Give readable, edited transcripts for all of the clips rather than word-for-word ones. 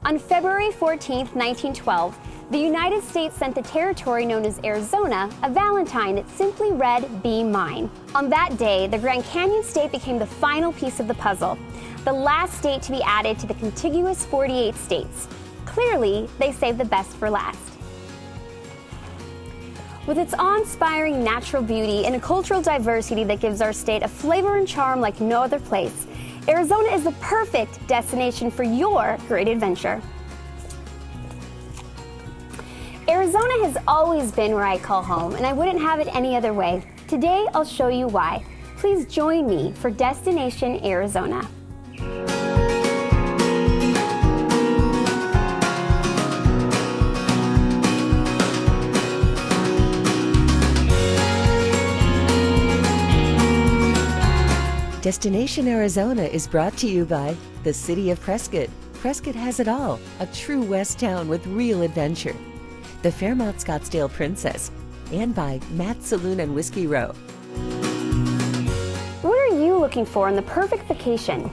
On February 14, 1912, the United States sent the territory known as Arizona a valentine that simply read, "Be mine." On that day, the Grand Canyon State became the final piece of the puzzle, the last state to be added to the contiguous 48 states. Clearly, they saved the best for last. With its awe-inspiring natural beauty and a cultural diversity that gives our state a flavor and charm like no other place, Arizona is the perfect destination for your great adventure. Arizona has always been where I call home, and I wouldn't have it any other way. Today, I'll show you why. Please join me for Destination Arizona. Destination Arizona is brought to you by the City of Prescott. Prescott has it all, a true West town with real adventure. The Fairmont Scottsdale Princess, and by Matt's Saloon and Whiskey Row. What are you looking for in the perfect vacation?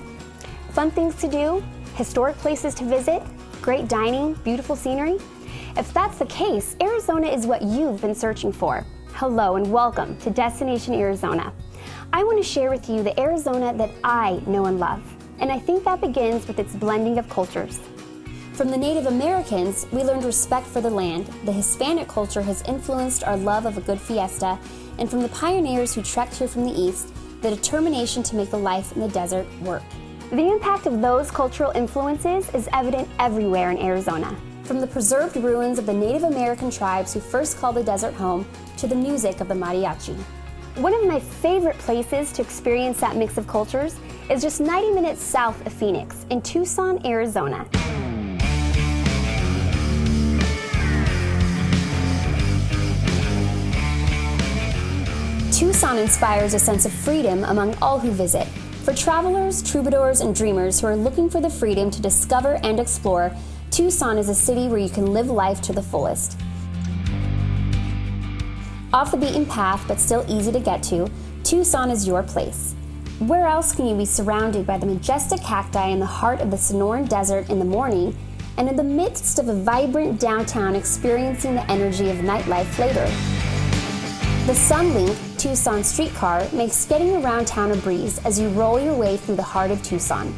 Fun things to do? Historic places to visit? Great dining? Beautiful scenery? If that's the case, Arizona is what you've been searching for. Hello and welcome to Destination Arizona. I want to share with you the Arizona that I know and love, and I think that begins with its blending of cultures. From the Native Americans, we learned respect for the land. The Hispanic culture has influenced our love of a good fiesta, and from the pioneers who trekked here from the east, the determination to make the life in the desert work. The impact of those cultural influences is evident everywhere in Arizona. From the preserved ruins of the Native American tribes who first called the desert home, to the music of the mariachi. One of my favorite places to experience that mix of cultures is just 90 minutes south of Phoenix in Tucson, Arizona. Tucson inspires a sense of freedom among all who visit. For travelers, troubadours, and dreamers who are looking for the freedom to discover and explore, Tucson is a city where you can live life to the fullest. Off the beaten path, but still easy to get to, Tucson is your place. Where else can you be surrounded by the majestic cacti in the heart of the Sonoran Desert in the morning, and in the midst of a vibrant downtown experiencing the energy of nightlife later? The Sunlink Tucson streetcar makes getting around town a breeze as you roll your way through the heart of Tucson.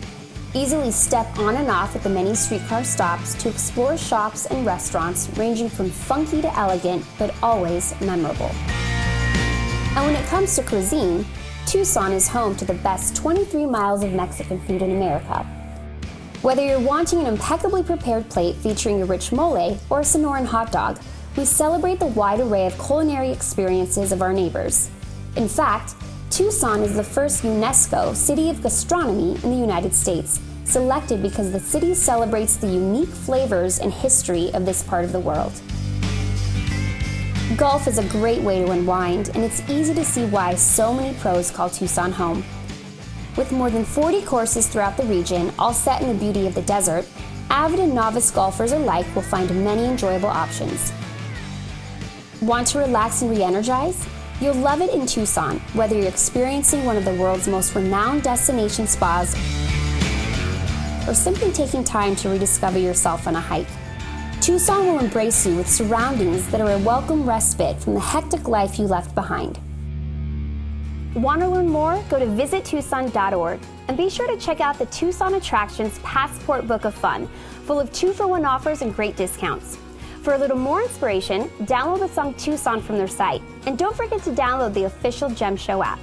Easily step on and off at the many streetcar stops to explore shops and restaurants ranging from funky to elegant, but always memorable. And when it comes to cuisine, Tucson is home to the best 23 miles of Mexican food in America. Whether you're wanting an impeccably prepared plate featuring a rich mole or a Sonoran hot dog, we celebrate the wide array of culinary experiences of our neighbors. In fact, Tucson is the first UNESCO City of Gastronomy in the United States, selected because the city celebrates the unique flavors and history of this part of the world. Golf is a great way to unwind, and it's easy to see why so many pros call Tucson home. With more than 40 courses throughout the region, all set in the beauty of the desert, avid and novice golfers alike will find many enjoyable options. Want to relax and re-energize? You'll love it in Tucson, whether you're experiencing one of the world's most renowned destination spas or simply taking time to rediscover yourself on a hike. Tucson will embrace you with surroundings that are a welcome respite from the hectic life you left behind. Want to learn more? Go to visittucson.org and be sure to check out the Tucson Attractions Passport Book of Fun, full of 2-for-1 offers and great discounts. For a little more inspiration, download the song Tucson from their site, and don't forget to download the official Gem Show app.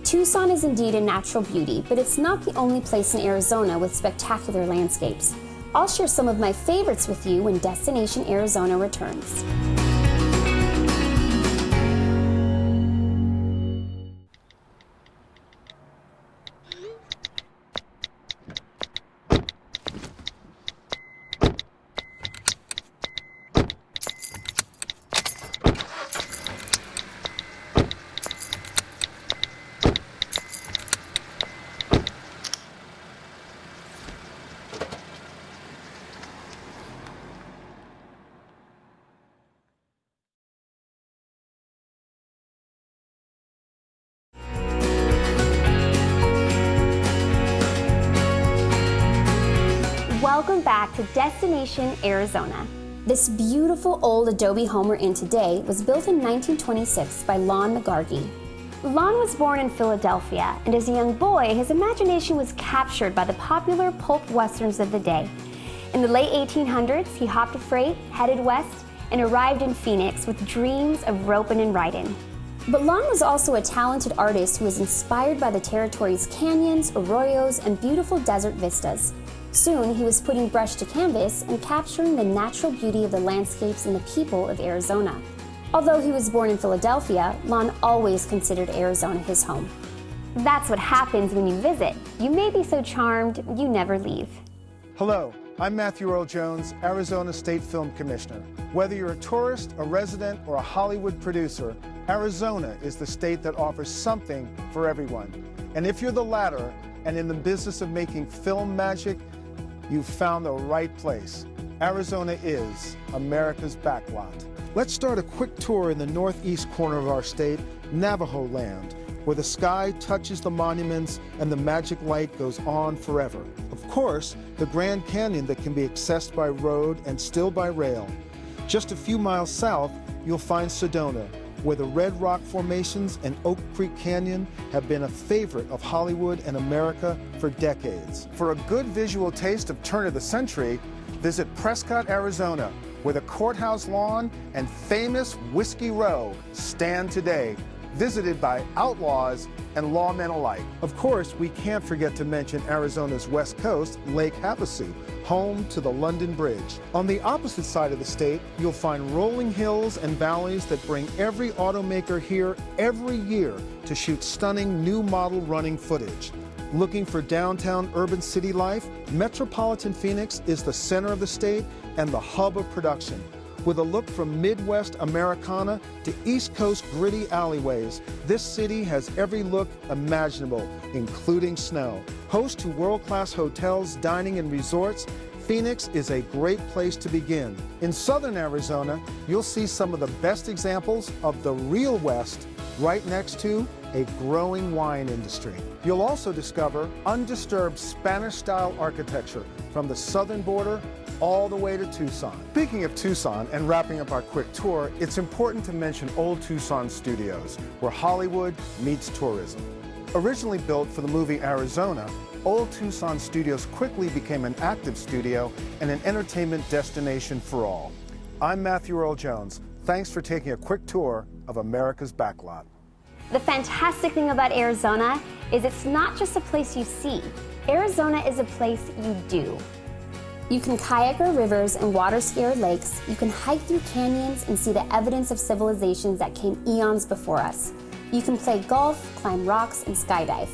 Tucson is indeed a natural beauty, but it's not the only place in Arizona with spectacular landscapes. I'll share some of my favorites with you when Destination Arizona returns. back to Destination Arizona. This beautiful old adobe home we're in today was built in 1926 by Lon McGargy. Lon was born in Philadelphia, and as a young boy, his imagination was captured by the popular pulp westerns of the day. In the late 1800s, he hopped a freight, headed west, and arrived in Phoenix with dreams of roping and riding. But Lon was also a talented artist who was inspired by the territory's canyons, arroyos, and beautiful desert vistas. Soon, he was putting brush to canvas and capturing the natural beauty of the landscapes and the people of Arizona. Although he was born in Philadelphia, Lon always considered Arizona his home. That's what happens when you visit. You may be so charmed, you never leave. Hello, I'm Matthew Earl Jones, Arizona State Film Commissioner. Whether you're a tourist, a resident, or a Hollywood producer, Arizona is the state that offers something for everyone. And if you're the latter and in the business of making film magic, you've found the right place. Arizona is America's backlot. Let's start a quick tour in the northeast corner of our state, Navajo Land, where the sky touches the monuments and the magic light goes on forever. Of course, the Grand Canyon that can be accessed by road and still by rail. Just a few miles south, you'll find Sedona, where the Red Rock Formations and Oak Creek Canyon have been a favorite of Hollywood and America for decades. For a good visual taste of turn of the century, visit Prescott, Arizona, where the courthouse lawn and famous Whiskey Row stand today, visited by outlaws and lawmen alike. Of course, we can't forget to mention Arizona's west coast, Lake Havasu, home to the London Bridge. On the opposite side of the state, you'll find rolling hills and valleys that bring every automaker here every year to shoot stunning new model running footage. Looking for downtown urban city life? Metropolitan Phoenix is the center of the state and the hub of production. With a look from Midwest Americana to East Coast gritty alleyways, this city has every look imaginable, including snow. Host to world-class hotels, dining, and resorts, Phoenix is a great place to begin. In southern Arizona, you'll see some of the best examples of the real West right next to a growing wine industry. You'll also discover undisturbed Spanish-style architecture from the southern border all the way to Tucson. Speaking of Tucson and wrapping up our quick tour, it's important to mention Old Tucson Studios, where Hollywood meets tourism. Originally built for the movie Arizona, Old Tucson Studios quickly became an active studio and an entertainment destination for all. I'm Matthew Earl Jones. Thanks for taking a quick tour of America's backlot. The fantastic thing about Arizona is it's not just a place you see. Arizona is a place you do. You can kayak our rivers and water ski our lakes. You can hike through canyons and see the evidence of civilizations that came eons before us. You can play golf, climb rocks, and skydive.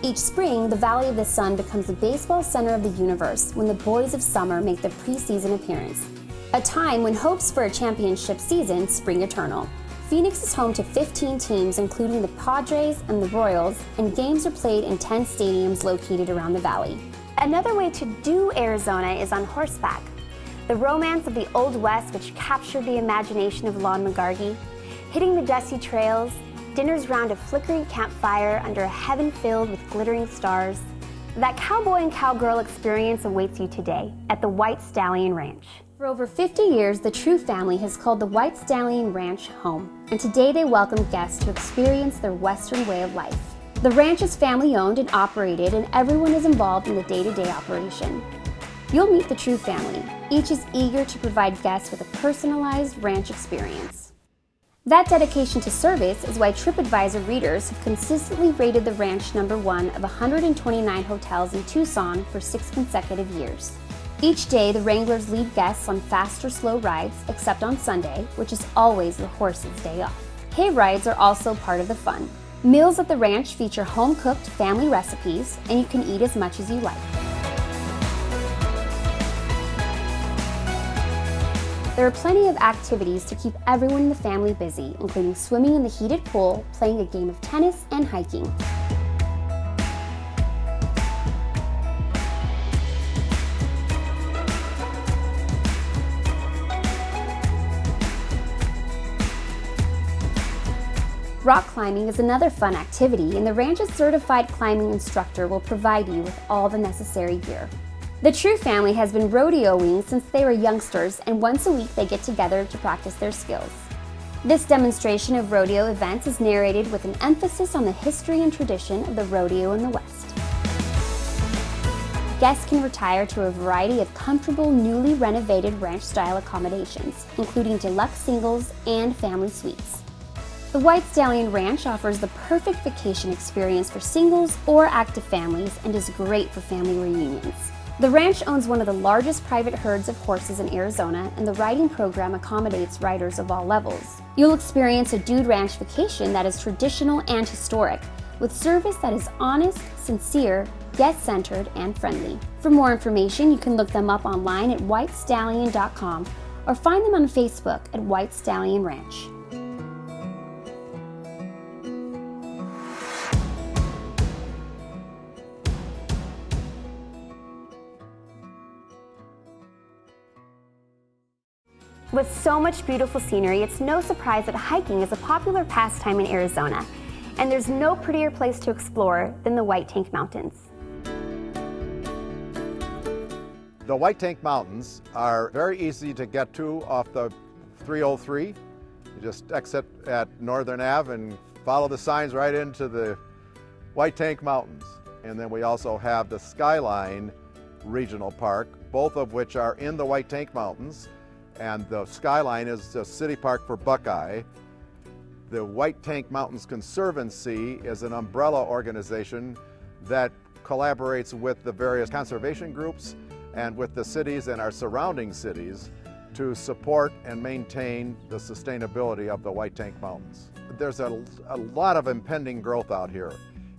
Each spring, the Valley of the Sun becomes the baseball center of the universe when the boys of summer make their preseason appearance. A time when hopes for a championship season spring eternal. Phoenix is home to 15 teams, including the Padres and the Royals, and games are played in 10 stadiums located around the valley. Another way to do Arizona is on horseback. The romance of the Old West, which captured the imagination of Lon McGargy, hitting the dusty trails, dinners round a flickering campfire under a heaven filled with glittering stars. That cowboy and cowgirl experience awaits you today at the White Stallion Ranch. For over 50 years, the True family has called the White Stallion Ranch home, and today they welcome guests to experience their Western way of life. The ranch is family-owned and operated, and everyone is involved in the day-to-day operation. You'll meet the True family. Each is eager to provide guests with a personalized ranch experience. That dedication to service is why TripAdvisor readers have consistently rated the ranch #1 of 129 hotels in Tucson for 6 consecutive years. Each day, the Wranglers lead guests on fast or slow rides, except on Sunday, which is always the horse's day off. Hay rides are also part of the fun. Meals at the ranch feature home-cooked family recipes, and you can eat as much as you like. There are plenty of activities to keep everyone in the family busy, including swimming in the heated pool, playing a game of tennis, and hiking. Rock climbing is another fun activity, and the ranch's certified climbing instructor will provide you with all the necessary gear. The True family has been rodeoing since they were youngsters, and once a week they get together to practice their skills. This demonstration of rodeo events is narrated with an emphasis on the history and tradition of the rodeo in the West. Guests can retire to a variety of comfortable, newly renovated ranch-style accommodations, including deluxe singles and family suites. The White Stallion Ranch offers the perfect vacation experience for singles or active families and is great for family reunions. The ranch owns one of the largest private herds of horses in Arizona, and the riding program accommodates riders of all levels. You'll experience a dude ranch vacation that is traditional and historic, with service that is honest, sincere, guest-centered, and friendly. For more information, you can look them up online at whitestallion.com or find them on Facebook at White Stallion Ranch. With so much beautiful scenery, it's no surprise that hiking is a popular pastime in Arizona, and there's no prettier place to explore than the White Tank Mountains. The White Tank Mountains are very easy to get to off the 303. You just exit at Northern Ave and follow the signs right into the White Tank Mountains. And then we also have the Skyline Regional Park, both of which are in the White Tank Mountains. And the Skyline is the city park for Buckeye. The White Tank Mountains Conservancy is an umbrella organization that collaborates with the various conservation groups and with the cities and our surrounding cities to support and maintain the sustainability of the White Tank Mountains. There's a lot of impending growth out here,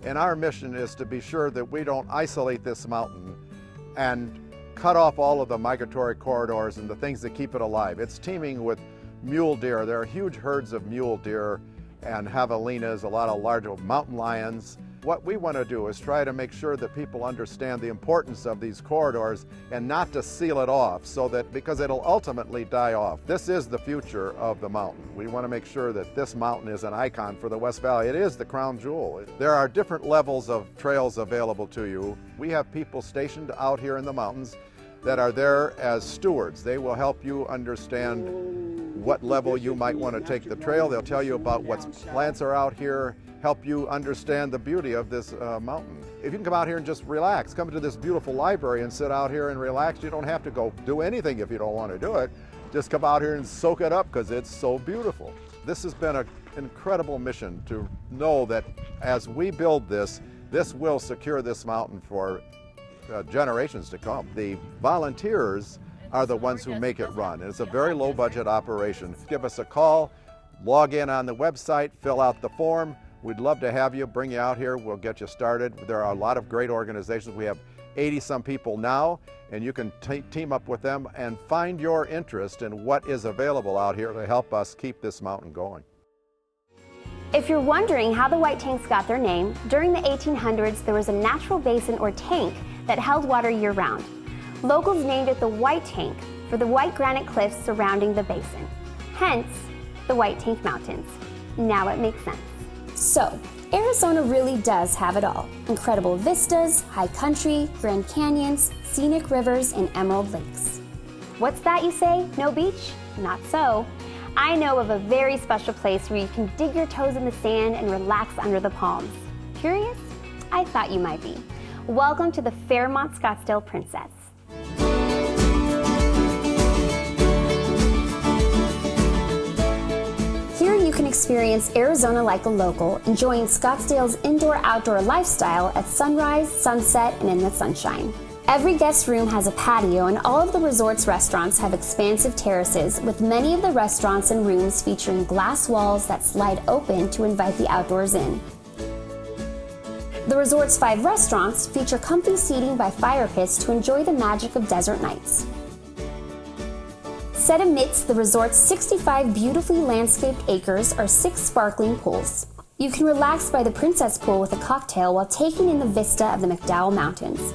and our mission is to be sure that we don't isolate this mountain and cut off all of the migratory corridors and the things that keep it alive. It's teeming with mule deer. There are huge herds of mule deer and javelinas, a lot of large mountain lions. What we want to do is try to make sure that people understand the importance of these corridors and not to seal it off because it'll ultimately die off. This is the future of the mountain. We want to make sure that this mountain is an icon for the West Valley. It is the crown jewel. There are different levels of trails available to you. We have people stationed out here in the mountains that are there as stewards. They will help you understand what level you might want to take the trail. They'll tell you about what plants are out here, help you understand the beauty of this mountain. If you can come out here and just relax, come to this beautiful library and sit out here and relax. You don't have to go do anything if you don't want to do it. Just come out here and soak it up because it's so beautiful. This has been an incredible mission to know that as we build this will secure this mountain for generations to come. The volunteers are the ones who make it run. It's a very low budget operation. Give us a call, log in on the website, fill out the form. We'd love to have you, bring you out here. We'll get you started. There are a lot of great organizations. We have 80-some people now, and you can team up with them and find your interest in what is available out here to help us keep this mountain going. If you're wondering how the White Tanks got their name, during the 1800s there was a natural basin or tank that held water year-round. Locals named it the White Tank for the white granite cliffs surrounding the basin. Hence, the White Tank Mountains. Now it makes sense. So, Arizona really does have it all. Incredible vistas, high country, Grand Canyons, scenic rivers, and emerald lakes. What's that, you say? No beach? Not so. I know of a very special place where you can dig your toes in the sand and relax under the palms. Curious? I thought you might be. Welcome to the Fairmont Scottsdale Princess. Here you can experience Arizona like a local, enjoying Scottsdale's indoor-outdoor lifestyle at sunrise, sunset, and in the sunshine. Every guest room has a patio, and all of the resort's restaurants have expansive terraces, with many of the restaurants and rooms featuring glass walls that slide open to invite the outdoors in. The resort's 5 restaurants feature comfy seating by fire pits to enjoy the magic of desert nights. Set amidst the resort's 65 beautifully landscaped acres are 6 sparkling pools. You can relax by the Princess Pool with a cocktail while taking in the vista of the McDowell Mountains.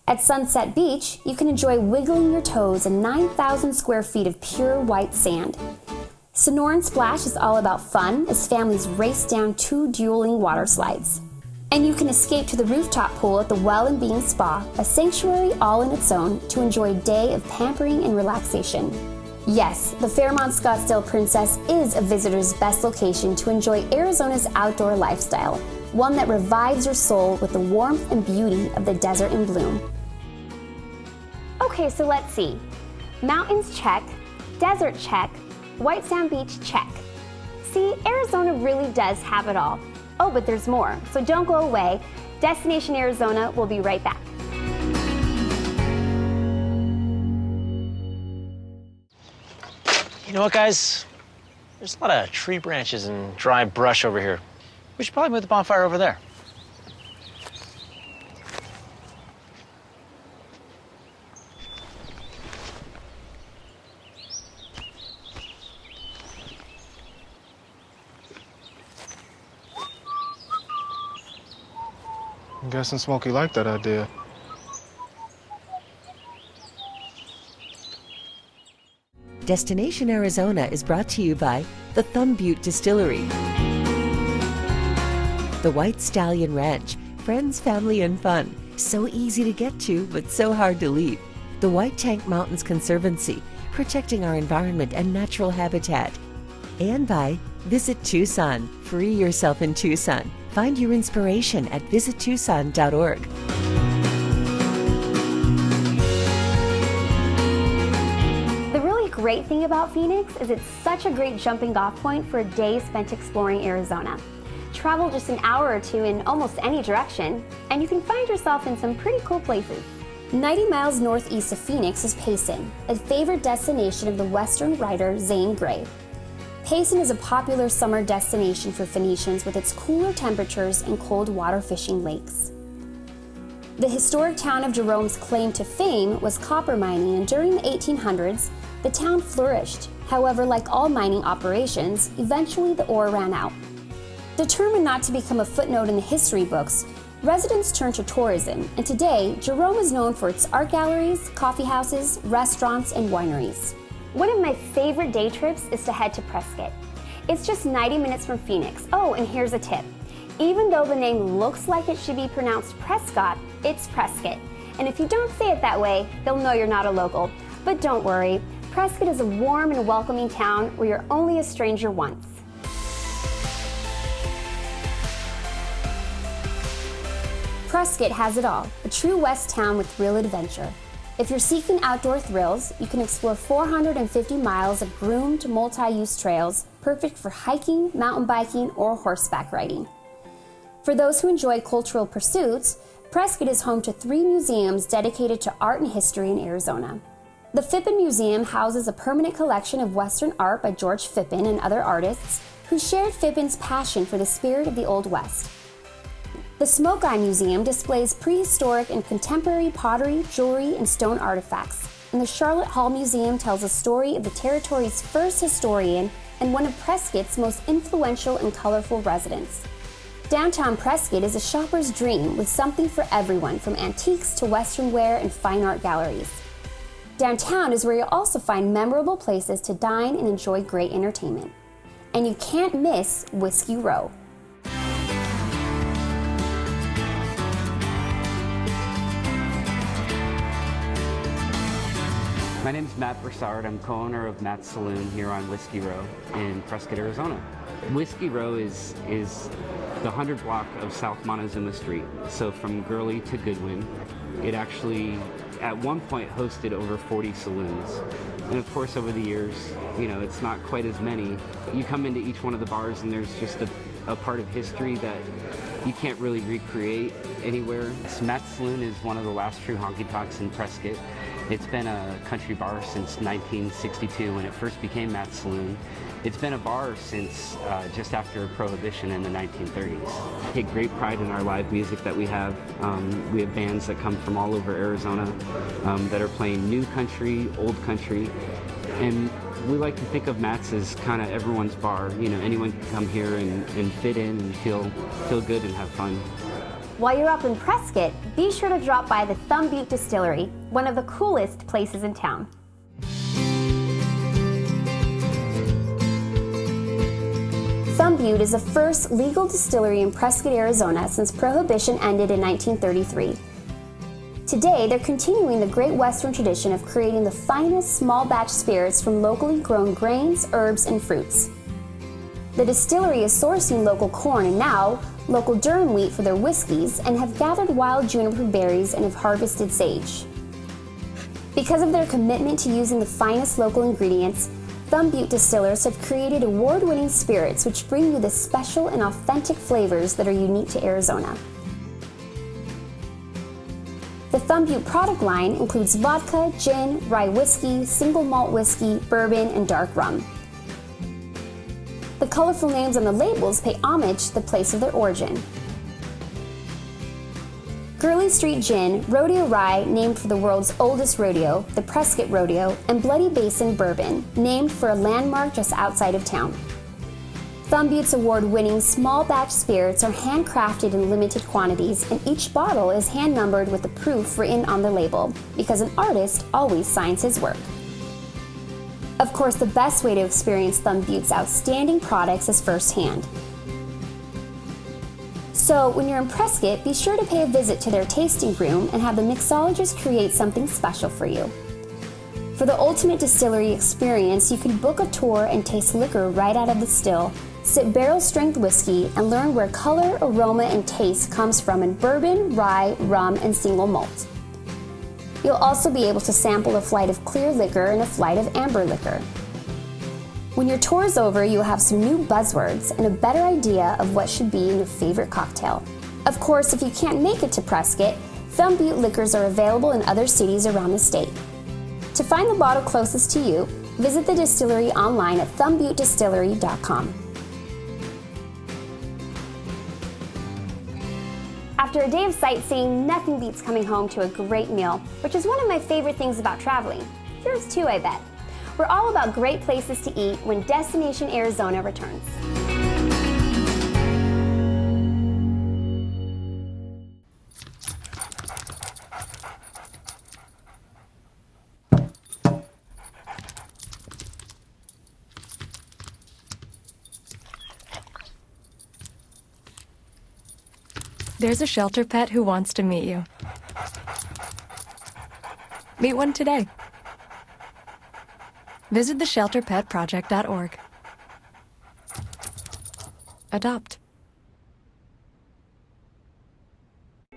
At Sunset Beach, you can enjoy wiggling your toes in 9,000 square feet of pure white sand. Sonoran Splash is all about fun as families race down 2 dueling water slides. And you can escape to the rooftop pool at the Well and Being Spa, a sanctuary all in its own, to enjoy a day of pampering and relaxation. Yes, the Fairmont Scottsdale Princess is a visitor's best location to enjoy Arizona's outdoor lifestyle, one that revives your soul with the warmth and beauty of the desert in bloom. Okay, so let's see. Mountains check, desert check, White Sand Beach check. See, Arizona really does have it all. Oh, but there's more, so don't go away. Destination Arizona will be right back. You know what, guys? There's a lot of tree branches and dry brush over here. We should probably move the bonfire over there. I'm guessing Smokey liked that idea. Destination Arizona is brought to you by the Thumb Butte Distillery, the White Stallion Ranch, friends, family, and fun. So easy to get to, but so hard to leave. The White Tank Mountains Conservancy, protecting our environment and natural habitat. And by Visit Tucson. Free yourself in Tucson. Find your inspiration at visittucson.org. The really great thing about Phoenix is it's such a great jumping off point for a day spent exploring Arizona. Travel just an hour or two in almost any direction, and you can find yourself in some pretty cool places. 90 miles northeast of Phoenix is Payson, a favorite destination of the Western writer Zane Grey. Payson is a popular summer destination for Phoenicians with its cooler temperatures and cold water fishing lakes. The historic town of Jerome's claim to fame was copper mining, and during the 1800s, the town flourished. However, like all mining operations, eventually the ore ran out. Determined not to become a footnote in the history books, residents turned to tourism, and today, Jerome is known for its art galleries, coffee houses, restaurants, and wineries. One of my favorite day trips is to head to Prescott. It's just 90 minutes from Phoenix. Oh, and here's a tip. Even though the name looks like it should be pronounced Prescott, it's Prescott. And if you don't say it that way, they'll know you're not a local. But don't worry, Prescott is a warm and welcoming town where you're only a stranger once. Prescott has it all, a true West town with real adventure. If you're seeking outdoor thrills, you can explore 450 miles of groomed multi-use trails, perfect for hiking, mountain biking, or horseback riding. For those who enjoy cultural pursuits, Prescott is home to 3 museums dedicated to art and history in Arizona. The Phippen Museum houses a permanent collection of Western art by George Phippen and other artists who shared Phippen's passion for the spirit of the Old West. The Smoke Eye Museum displays prehistoric and contemporary pottery, jewelry, and stone artifacts, and the Charlotte Hall Museum tells the story of the territory's first historian and one of Prescott's most influential and colorful residents. Downtown Prescott is a shopper's dream with something for everyone, from antiques to Western wear and fine art galleries. Downtown is where you'll also find memorable places to dine and enjoy great entertainment. And you can't miss Whiskey Row. My name is Matt Broussard. I'm co-owner of Matt's Saloon here on Whiskey Row in Prescott, Arizona. Whiskey Row is the 100 block of South Montezuma Street. So from Gurley to Goodwin, it actually at one point hosted over 40 saloons. And of course, over the years, it's not quite as many. You come into each one of the bars and there's just a part of history that you can't really recreate anywhere. Matt's Saloon is one of the last true honky-tonks in Prescott. It's been a country bar since 1962 when it first became Matt's Saloon. It's been a bar since just after Prohibition in the 1930s. We take great pride in our live music that we have. We have bands that come from all over Arizona that are playing new country, old country, and we like to think of Matt's as kind of everyone's bar. Anyone can come here and fit in and feel good and have fun. While you're up in Prescott, be sure to drop by the Thumb Butte Distillery, one of the coolest places in town. Thumb Butte is the first legal distillery in Prescott, Arizona since Prohibition ended in 1933. Today, they're continuing the Great Western tradition of creating the finest small batch spirits from locally grown grains, herbs, and fruits. The distillery is sourcing local corn and now local durum wheat for their whiskeys and have gathered wild juniper berries and have harvested sage. Because of their commitment to using the finest local ingredients, Thumb Butte distillers have created award-winning spirits which bring you the special and authentic flavors that are unique to Arizona. The Thumb Butte product line includes vodka, gin, rye whiskey, single malt whiskey, bourbon, and dark rum. The colorful names on the labels pay homage to the place of their origin. Gurley Street Gin, Rodeo Rye, named for the world's oldest rodeo, the Prescott Rodeo, and Bloody Basin Bourbon, named for a landmark just outside of town. Thumb Butte's award-winning small batch spirits are handcrafted in limited quantities, and each bottle is hand-numbered with the proof written on the label, because an artist always signs his work. Of course, the best way to experience Thumb Butte's outstanding products is firsthand. So, when you're in Prescott, be sure to pay a visit to their tasting room and have the mixologist create something special for you. For the ultimate distillery experience, you can book a tour and taste liquor right out of the still, sip barrel-strength whiskey, and learn where color, aroma, and taste comes from in bourbon, rye, rum, and single malt. You'll also be able to sample a flight of clear liquor and a flight of amber liquor. When your tour is over, you'll have some new buzzwords and a better idea of what should be in your favorite cocktail. Of course, if you can't make it to Prescott, Thumb Butte liquors are available in other cities around the state. To find the bottle closest to you, visit the distillery online at thumbbuttedistillery.com. After a day of sightseeing, nothing beats coming home to a great meal, which is one of my favorite things about traveling. Yours too, I bet. We're all about great places to eat when Destination Arizona returns. There's a shelter pet who wants to meet you. Meet one today. Visit theshelterpetproject.org. Adopt.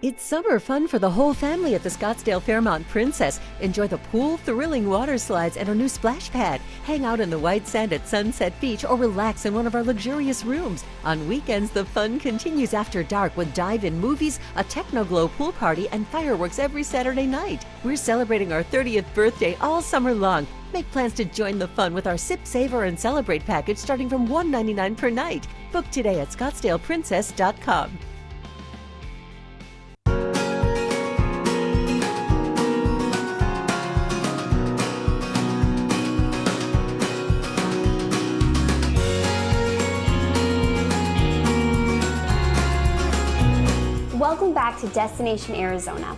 It's summer fun for the whole family at the Scottsdale Fairmont Princess. Enjoy the pool, thrilling water slides, and our new splash pad. Hang out in the white sand at Sunset Beach or relax in one of our luxurious rooms. On weekends, the fun continues after dark with dive-in movies, a techno-glow pool party, and fireworks every Saturday night. We're celebrating our 30th birthday all summer long. Make plans to join the fun with our Sip, Savor, and Celebrate package starting from $1.99 per night. Book today at scottsdaleprincess.com. Welcome back to Destination Arizona.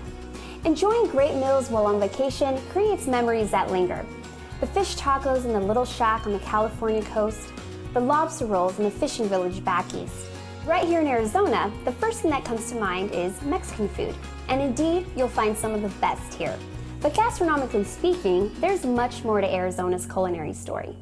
Enjoying great meals while on vacation creates memories that linger. The fish tacos in the Little Shack on the California coast, the lobster rolls in the fishing village back east. Right here in Arizona, the first thing that comes to mind is Mexican food, and indeed, you'll find some of the best here. But gastronomically speaking, there's much more to Arizona's culinary story.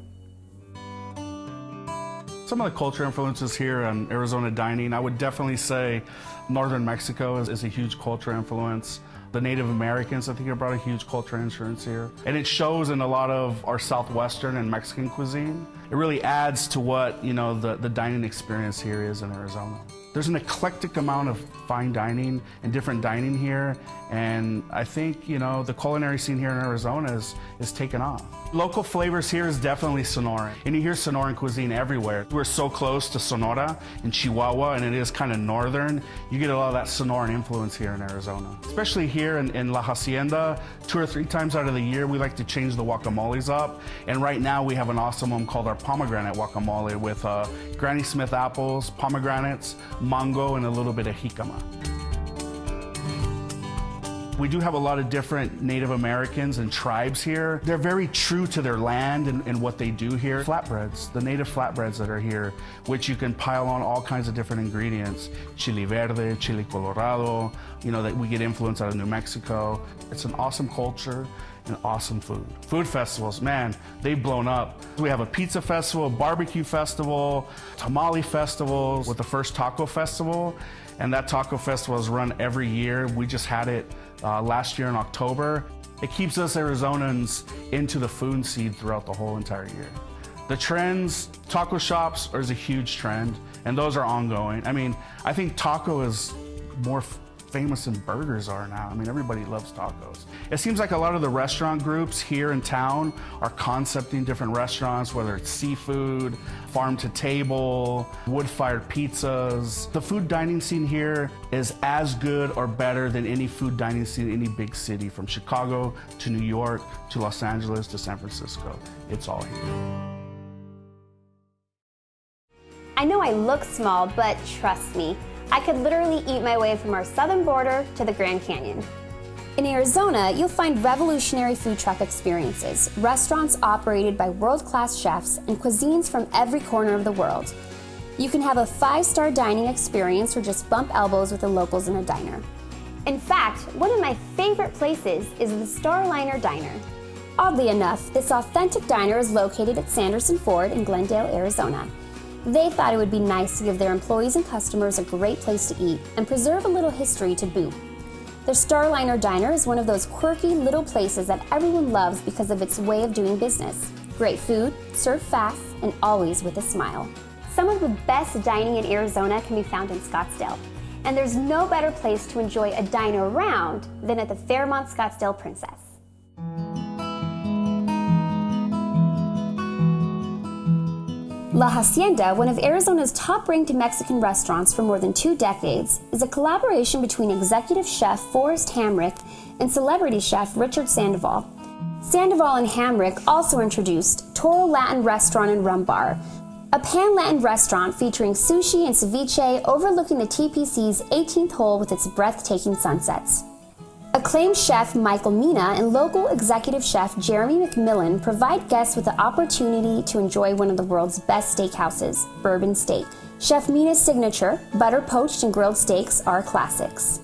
Some of the culture influences here on Arizona dining, I would definitely say northern Mexico is a huge culture influence. The Native Americans, I think, have brought a huge culture influence here. And it shows in a lot of our Southwestern and Mexican cuisine. It really adds to what, the dining experience here is in Arizona. There's an eclectic amount of fine dining and different dining here, and I think, the culinary scene here in Arizona is taken off. Local flavors here is definitely Sonoran, and you hear Sonoran cuisine everywhere. We're so close to Sonora and Chihuahua, and it is kind of northern. You get a lot of that Sonoran influence here in Arizona. Especially here in La Hacienda, 2 or 3 times out of the year, we like to change the guacamoles up, and right now we have an awesome one called our pomegranate guacamole with Granny Smith apples, pomegranates, mango, and a little bit of jicama. We do have a lot of different Native Americans and tribes here. They're very true to their land and what they do here. Flatbreads, the native flatbreads that are here, which you can pile on all kinds of different ingredients. Chili verde, chili colorado, you know, that we get influence out of New Mexico. It's an awesome culture and awesome food. Food festivals, man, they've blown up. We have a pizza festival, barbecue festival, tamale festivals, with the first taco festival. And that taco festival is run every year. We just had it last year in October. It keeps us Arizonans into the food scene throughout the whole entire year. The trends, taco shops is a huge trend, and those are ongoing. I mean, I think taco is more famous than burgers are now. I mean, everybody loves tacos. It seems like a lot of the restaurant groups here in town are concepting different restaurants, whether it's seafood, farm to table, wood-fired pizzas. The food dining scene here is as good or better than any food dining scene in any big city, from Chicago to New York to Los Angeles to San Francisco. It's all here. I know I look small, but trust me, I could literally eat my way from our southern border to the Grand Canyon. In Arizona, you'll find revolutionary food truck experiences, restaurants operated by world-class chefs, and cuisines from every corner of the world. You can have a 5-star dining experience or just bump elbows with the locals in a diner. In fact, one of my favorite places is the Starliner Diner. Oddly enough, this authentic diner is located at Sanderson Ford in Glendale, Arizona. They thought it would be nice to give their employees and customers a great place to eat and preserve a little history to boot. The Starliner Diner is one of those quirky little places that everyone loves because of its way of doing business. Great food, served fast, and always with a smile. Some of the best dining in Arizona can be found in Scottsdale, and there's no better place to enjoy a dine around than at the Fairmont Scottsdale Princess. La Hacienda, one of Arizona's top-ranked Mexican restaurants for more than 2 decades, is a collaboration between executive chef Forrest Hamrick and celebrity chef Richard Sandoval. Sandoval and Hamrick also introduced Toro Latin Restaurant and Rum Bar, a pan-Latin restaurant featuring sushi and ceviche overlooking the TPC's 18th hole with its breathtaking sunsets. Acclaimed chef Michael Mina and local executive chef Jeremy McMillan provide guests with the opportunity to enjoy one of the world's best steakhouses, Bourbon Steak. Chef Mina's signature, butter poached and grilled steaks, are classics.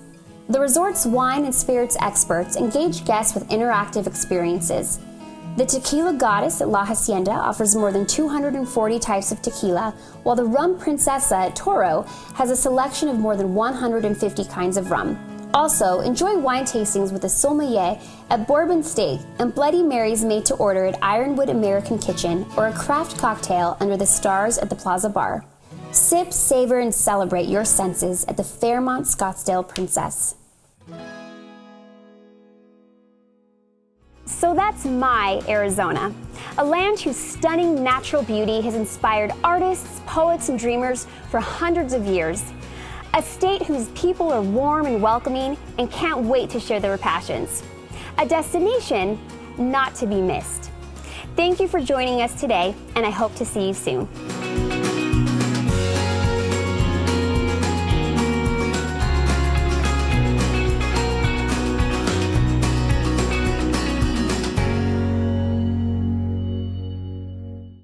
The resort's wine and spirits experts engage guests with interactive experiences. The Tequila Goddess at La Hacienda offers more than 240 types of tequila, while the Rum Princesa at Toro has a selection of more than 150 kinds of rum. Also, enjoy wine tastings with a sommelier at Bourbon Steak and Bloody Marys made to order at Ironwood American Kitchen, or a craft cocktail under the stars at the Plaza Bar. Sip, savor, and celebrate your senses at the Fairmont Scottsdale Princess. So that's my Arizona, a land whose stunning natural beauty has inspired artists, poets, and dreamers for hundreds of years. A state whose people are warm and welcoming and can't wait to share their passions. A destination not to be missed. Thank you for joining us today, and I hope to see you soon.